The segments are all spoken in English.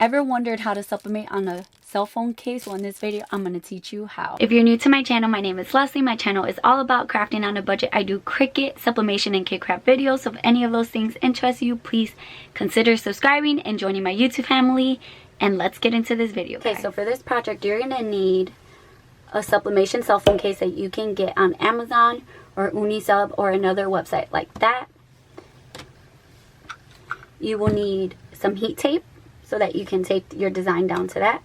Ever wondered how to sublimate on a cell phone case? Well, in this video, I'm going to teach you how. If you're new to my channel, my name is Leslie. My channel is all about crafting on a budget. I do Cricut, sublimation, and kit craft videos. So if any of those things interest you, please consider subscribing and joining my YouTube family. And let's get into this video. Okay, so for this project, you're going to need a sublimation cell phone case that you can get on Amazon or Unisub or another website like that. You will need some heat tape so that you can tape your design down to that.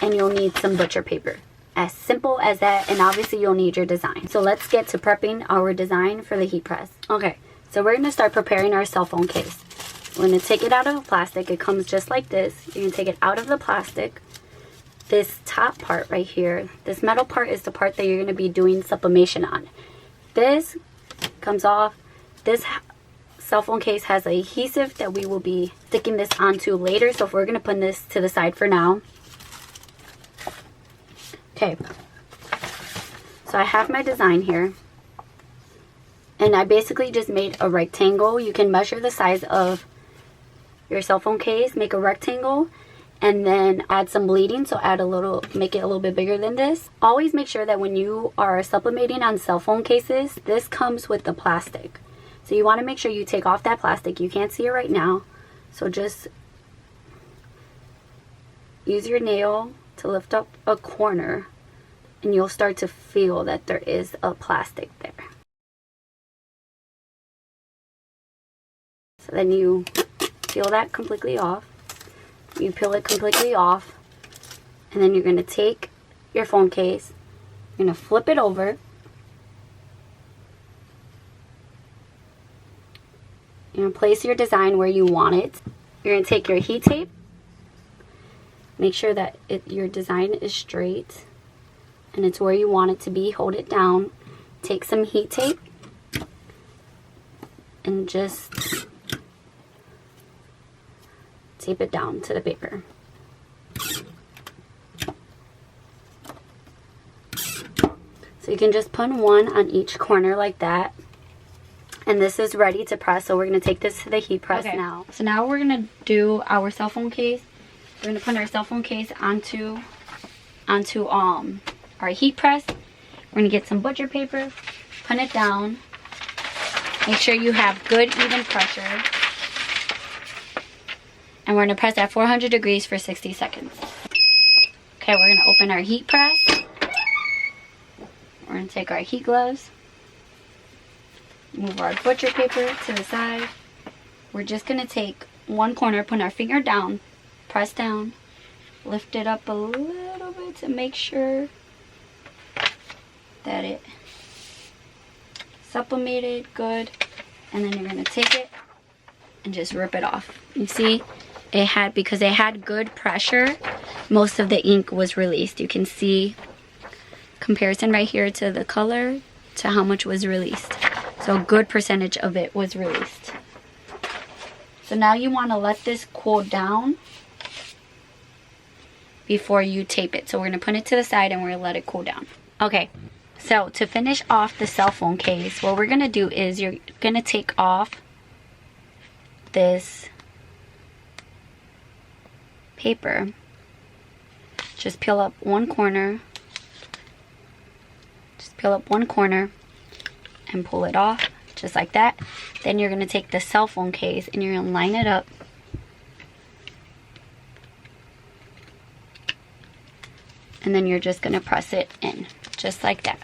And you'll need some butcher paper. As simple as that, and obviously you'll need your design. So let's get to prepping our design for the heat press. Okay, so we're going to start preparing our cell phone case. We're going to take it out of the plastic. It comes just like this. You're going to take it out of the plastic. This top part right here, this metal part is the part that you're going to be doing sublimation on. This comes off. This cell phone case has an adhesive that we will be sticking this onto later, so if we're going to put this to the side for now. Okay, so I have my design here, and I basically just made a rectangle. You can measure the size of your cell phone case, make a rectangle, and then add some bleeding, so add a little, make it a little bit bigger than this. Always make sure that when you are sublimating on cell phone cases, this comes with the plastic. So you want to make sure you take off that plastic. You can't see it right now. So just use your nail to lift up a corner and you'll start to feel that there is a plastic there. So then you peel that completely off. You peel it completely off. And then you're going to take your phone case. You're going to flip it over. You're going to place your design where you want it. You're going to take your heat tape. Make sure that your design is straight and it's where you want it to be. Hold it down. Take some heat tape and just tape it down to the paper. So you can just put one on each corner like that. And this is ready to press, so we're going to take this to the heat press now. So now we're going to do our cell phone case. We're going to put our cell phone case onto our heat press. We're going to get some butcher paper, put it down. Make sure you have good even pressure. And we're going to press at 400 degrees for 60 seconds. Okay, we're going to open our heat press. We're going to take our heat gloves. Move our butcher paper to the side. We're just going to take one corner, put our finger down, press down, lift it up a little bit to make sure that it sublimated good. And then you're going to take it and just rip it off. You see, because it had good pressure, most of the ink was released. You can see comparison right here to the color to how much was released. So a good percentage of it was released. So now you want to let this cool down before you tape it. So we're going to put it to the side and we're going to let it cool down. Okay, so to finish off the cell phone case, what we're going to do is you're going to take off this paper. Just peel up one corner. Just peel up one corner and pull it off just like that. Then you're going to take the cell phone case and you're going to line it up. And then you're just going to press it in just like that.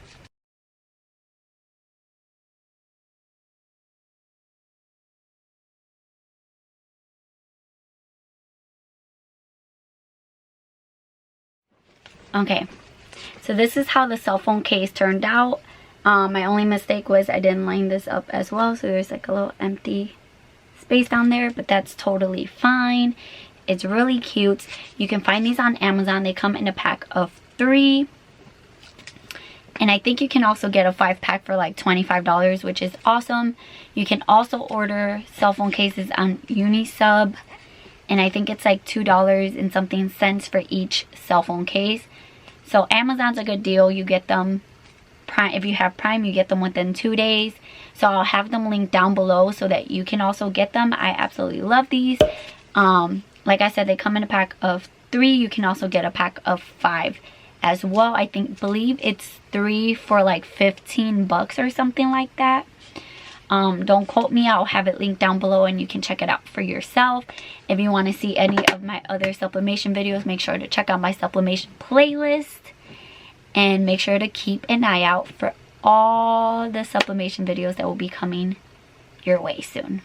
Okay, so this is how the cell phone case turned out. My only mistake was I didn't line this up as well, so there's like a little empty space down there, but that's totally fine. It's really cute. You can find these on Amazon. They come in a pack of 3. And I think you can also get a 5-pack for like $25, which is awesome. You can also order cell phone cases on Unisub, and I think it's like $2 and something cents for each cell phone case. So Amazon's a good deal. You get them Prime. If you have Prime, you get them within 2 days. So I'll have them linked down below so that you can also get them. I absolutely love these. Like I said, they come in a pack of 3. You can also get a pack of 5 as well. Believe it's 3 for like 15 bucks or something like that. Don't quote me, I'll have it linked down below and you can check it out for yourself. If you want to see any of my other sublimation videos, make sure to check out my sublimation playlist, and make sure to keep an eye out for all the sublimation videos that will be coming your way soon.